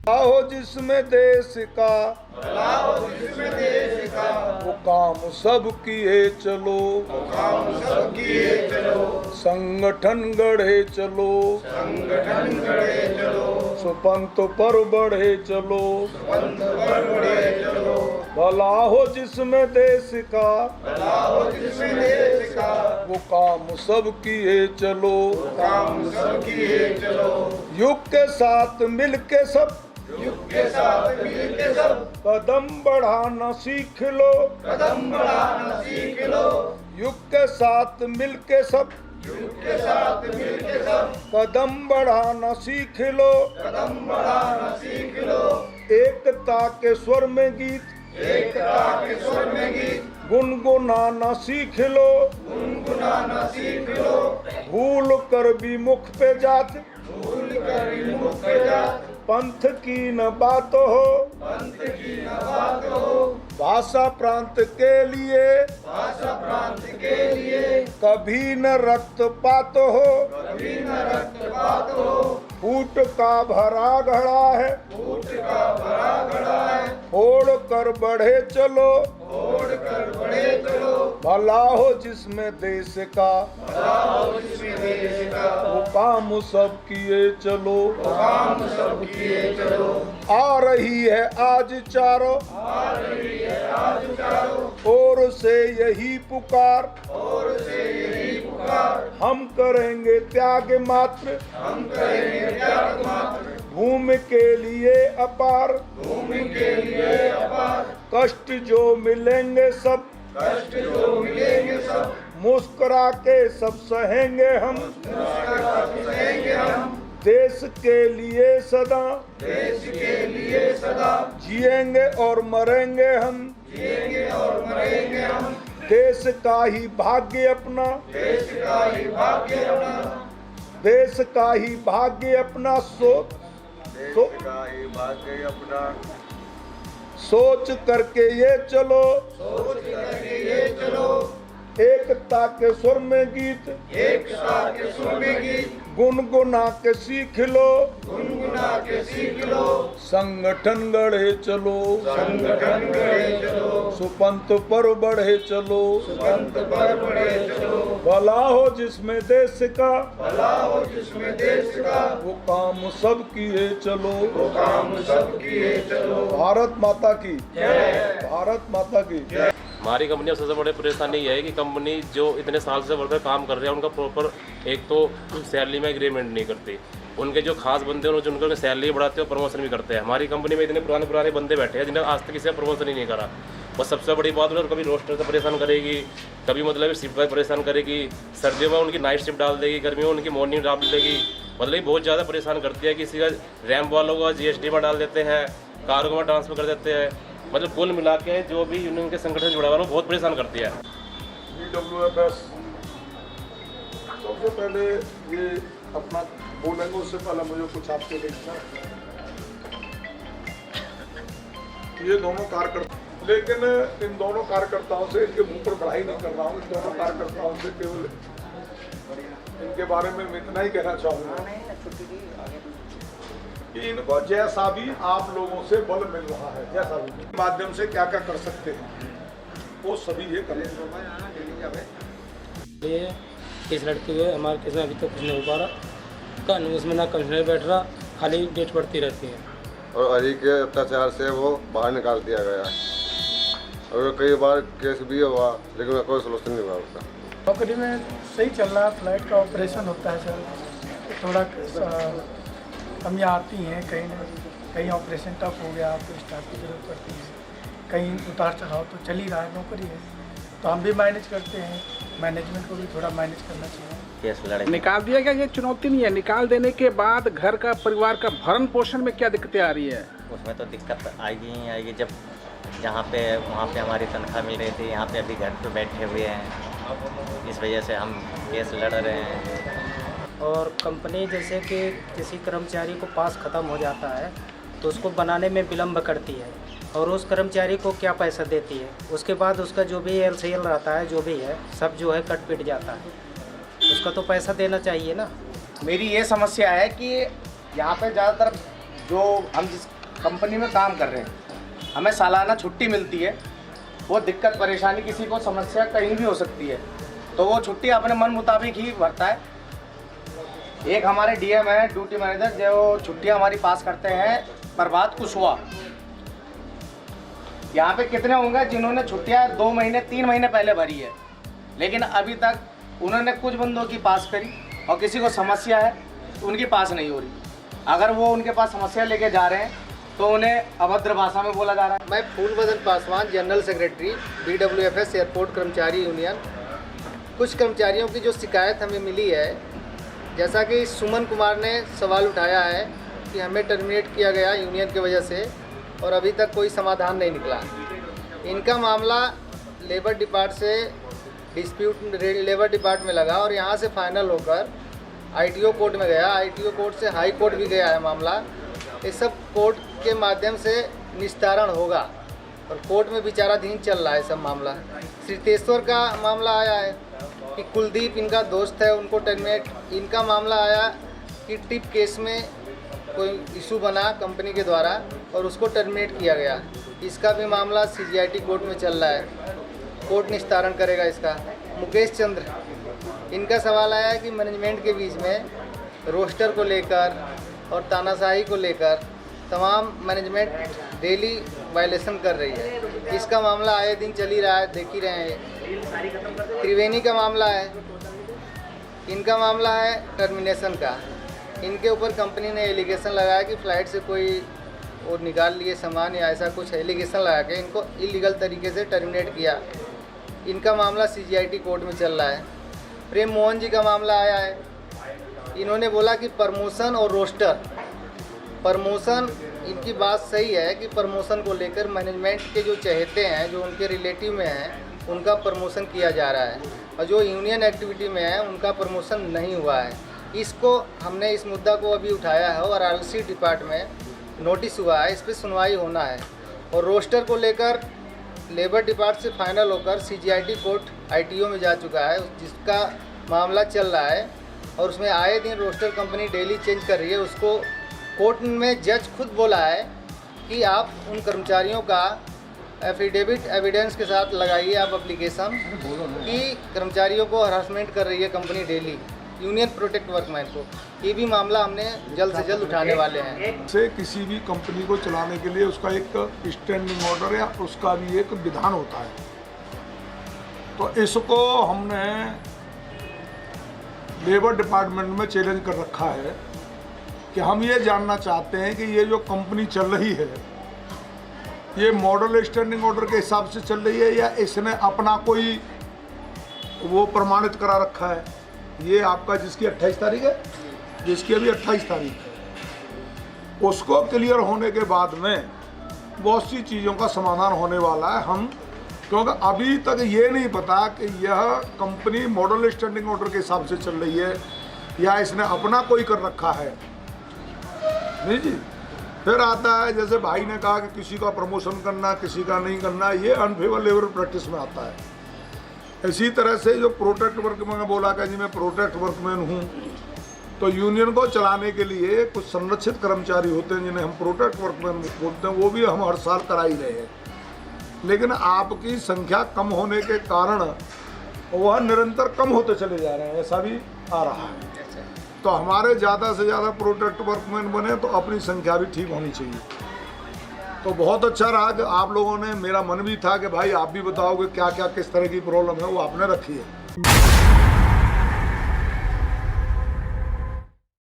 हो जिसमें देश का वो काम सब किए चलो, संगठन गढ़े चलो, सुपंथ पर बढ़े चलो, भला हो जिसमें देश का वो काम सब किए चलो, युग के साथ मिल के सब कदम बढ़ाना सीख लो, युग के साथ मिल के सब कदम बढ़ाना सीख लो, एकता के स्वर में गीत गुनगुनाना सीख लो, भूल कर भी मुख पे जात पंथ की न बात हो, भाषा प्रांत के लिए कभी न रक्तपात हो, फूट का भरा घड़ा है फोड़ कर बढ़े चलो, भला हो जिसमें देश का वो काम सब किए चलो, आ रही है आज चारों ओर से यही पुकार, हम करेंगे त्याग मात्र भूमि के लिए अपार, कष्ट जो मिलेंगे सब मुस्कुरा के सब सहेंगे हम, देश के लिए सदा जिएंगे और मरेंगे हम, देश का ही भाग्य अपना देश का ही भाग्य अपना सोच करके ये चलो, एकता के स्वर में गीत गुनगुना के सीख लो, संगठन गढ़े चलो, सुपंथ पर बढ़े चलो, भला हो जिसमें देश का वो काम सब किए चलो, भारत माता की भारत माता की। हमारी कंपनी में सबसे बड़ी परेशानी यह है कि कंपनी जो इतने साल से वर्कर काम कर रहे हैं उनका प्रॉपर एक तो सैलरी में एग्रीमेंट नहीं करती, उनके जो खास बंदे हैं उनको सैलरी बढ़ाते हैं और प्रमोशन भी करते हैं। हमारी कंपनी में इतने पुराने बंदे बैठे हैं जिन्हें आज तक किसी प्रमोशन ही नहीं करा। बस सबसे बड़ी बात है, कभी रोस्टर से परेशान करेगी, कभी मतलब शिफ्ट पर परेशान करेगी, सर्दियों में उनकी नाइट शिफ्ट डाल देगी, गर्मियों में उनकी मॉर्निंग डाल देगी, मतलब बहुत ज़्यादा परेशान करती है। किसी का रैम्प वालों का GST में डाल देते हैं, कार्गो में ट्रांसफर कर देते हैं, मतलब कुल मिला के जो भी यूनियन के संगठन जुड़ा हुआ है वो बहुत परेशान करती है। BWFS सबसे पहले ये अपना बोलेंगे उससे पहले मुझे कुछ आपसे देखना, ये दोनों कार्यकर्ता, लेकिन इन दोनों कार्यकर्ताओं से इनके मुंह पर बढ़ाई नहीं कर रहा हूँ, इन दोनों कार्यकर्ताओं से केवल इनके बारे में मैं इतना ही कहना चाहूँगा कि इनको जैसा भी आप लोगों से बल मिल रहा है, जैसा भी माध्यम से क्या क्या कर सकते हैं वो सभी ये करेंगे। केस लड़ते हुए हमारे केस में अभी तक कुछ नहीं हो पा रहा, कानून उसमें ना कमिश्नर बैठ रहा, खाली डेट बढ़ती रहती है और हरी के अत्याचार से वो बाहर निकाल दिया गया है और कई बार केस भी हुआ लेकिन कोई सोल्यूशन नहीं हुआ उसका। नौकरी में सही चल रहा है, फ्लाइट का ऑपरेशन होता है सर, थोड़ा कमियाँ आती हैं, कहीं ऑपरेशन टफ हो गया तो स्टाफ की जरूरत पड़ती है, कहीं उतार चढ़ाव तो चल ही रहा है, नौकरी है तो हम भी मैनेज करते हैं, मैनेजमेंट को भी थोड़ा मैनेज करना चाहिए। निकाल दिया गया ये चुनौती नहीं है, निकाल देने के बाद घर का परिवार का भरण पोषण में क्या दिक्कतें आ रही है? उसमें तो दिक्कत आएगी ही आएगी, जब जहाँ पे वहाँ पे हमारी तनख्वाह मिल रही थी, यहाँ पे अभी घर पे बैठे हुए हैं, इस वजह से हम केस लड़ रहे हैं। और कंपनी जैसे कि किसी कर्मचारी को पास ख़त्म हो जाता है तो उसको बनाने में विलम्ब करती है और उस कर्मचारी को क्या पैसा देती है, उसके बाद उसका जो भी LCL रहता है, जो भी है सब जो है कट पिट जाता है, उसका तो पैसा देना चाहिए ना। मेरी ये समस्या है कि यहाँ पे ज़्यादातर जो हम जिस कंपनी में काम कर रहे हैं, हमें सालाना छुट्टी मिलती है, वो दिक्कत परेशानी किसी को समस्या कहीं भी हो सकती है, तो वो छुट्टी अपने मन मुताबिक ही भरता है। एक हमारे डीएम है, ड्यूटी मैनेजर, जो छुट्टियां हमारी पास करते हैं, प्रभात कुशवाहा। यहाँ पे कितने होंगे जिन्होंने छुट्टियां 2 महीने 3 महीने पहले भरी है, लेकिन अभी तक उन्होंने कुछ बंदों की पास करी और किसी को समस्या है तो उनकी पास नहीं हो रही। अगर वो उनके पास समस्या लेके जा रहे हैं तो उन्हें अभद्र भाषा में बोला जा रहा है। मैं Phoolbadan Paswan, general secretary BWFS airport कर्मचारी यूनियन। कुछ कर्मचारियों की जो शिकायत हमें मिली है, जैसा कि सुमन कुमार ने सवाल उठाया है कि हमें टर्मिनेट किया गया यूनियन की वजह से और अभी तक कोई समाधान नहीं निकला। इनका मामला लेबर डिपार्ट से डिस्प्यूट लेबर डिपार्ट में लगा और यहाँ से फाइनल होकर ITO कोर्ट में गया। ITO कोर्ट से हाई कोर्ट भी गया है मामला। ये सब कोर्ट के माध्यम से निस्तारण होगा और कोर्ट में विचाराधीन चल रहा है सब मामला। श्रीतेश्वर का मामला आया है कि कुलदीप इनका दोस्त है, उनको टर्मिनेट। इनका मामला आया कि टिप केस में कोई इशू बना कंपनी के द्वारा और उसको टर्मिनेट किया गया। इसका भी मामला CGIT कोर्ट में चल रहा है, कोर्ट निस्तारण करेगा इसका। मुकेश चंद्र, इनका सवाल आया है कि मैनेजमेंट के बीच में रोस्टर को लेकर और तानाशाही को लेकर तमाम मैनेजमेंट डेली वायलेशन कर रही है। इसका मामला आए दिन चल ही रहा है, देख ही रहे हैं। त्रिवेणी का मामला है, इनका मामला है टर्मिनेशन का। इनके ऊपर कंपनी ने एलिगेशन लगाया कि फ़्लाइट से कोई और निकाल लिए सामान या ऐसा कुछ एलिगेशन लगा के इनको इलीगल तरीके से टर्मिनेट किया। इनका मामला CGIT कोर्ट में चल रहा है। प्रेम मोहन जी का मामला आया है, इन्होंने बोला कि प्रमोशन और रोस्टर, प्रमोशन, इनकी बात सही है कि प्रमोशन को लेकर मैनेजमेंट के जो चहेते हैं, जो उनके रिलेटिव में हैं, उनका प्रमोशन किया जा रहा है और जो यूनियन एक्टिविटी में है उनका प्रमोशन नहीं हुआ है। इसको हमने इस मुद्दा को अभी उठाया है और RLC डिपार्ट में नोटिस हुआ है, इस पर सुनवाई होना है। और रोस्टर को लेकर लेबर डिपार्ट से फाइनल होकर CGIT कोर्ट ITO में जा चुका है, जिसका मामला चल रहा है और उसमें आए दिन रोस्टर कंपनी डेली चेंज कर रही है। उसको कोर्ट में जज खुद बोला है कि आप उन कर्मचारियों का एफिडेविट एविडेंस के साथ लगाइए आप एप्लीकेशन कि कर्मचारियों को हरासमेंट कर रही है company daily, union protect workman को। ये भी मामला हमने जल्द से जल्द उठाने वाले हैं। से किसी भी कंपनी को चलाने के लिए उसका एक स्टैंडिंग ऑर्डर या उसका भी एक विधान होता है। तो इसको हमने लेबर डिपार्टमेंट में चैलेंज कर रखा है कि हम ये जानना चाहते हैं कि ये जो कंपनी चल रही है ये मॉडल स्टैंडिंग ऑर्डर के हिसाब से चल रही है या इसने अपना कोई वो प्रमाणित करा रखा है। ये आपका जिसकी 28 तारीख है, जिसकी अभी 28 तारीख है, उसको क्लियर होने के बाद में बहुत सी चीज़ों का समाधान होने वाला है। हम क्योंकि अभी तक ये नहीं पता कि यह कंपनी मॉडल स्टैंडिंग ऑर्डर के हिसाब से चल रही है या इसने अपना कोई कर रखा है। नहीं जी, फिर आता है जैसे भाई ने कहा कि किसी का प्रमोशन करना, किसी का नहीं करना, ये अनफेवर लेबर प्रैक्टिस में आता है। इसी तरह से जो प्रोटेक्ट वर्कमैन बोला कि जी मैं प्रोटेक्ट वर्कमैन हूँ, तो यूनियन को चलाने के लिए कुछ संरक्षित कर्मचारी होते हैं जिन्हें हम प्रोटेक्ट वर्कमैन बोलते हैं, वो भी हम हर साल करा ही रहे हैं। लेकिन आपकी संख्या कम होने के कारण वह निरंतर कम होते चले जा रहे हैं, ऐसा भी आ रहा है। तो हमारे ज़्यादा से ज़्यादा प्रोटेक्ट वर्कमैन बने तो अपनी संख्या भी ठीक होनी चाहिए। तो बहुत अच्छा रहा कि आप लोगों ने, मेरा मन भी था कि भाई आप भी बताओगे क्या क्या किस तरह की प्रॉब्लम है, वो आपने रखी है।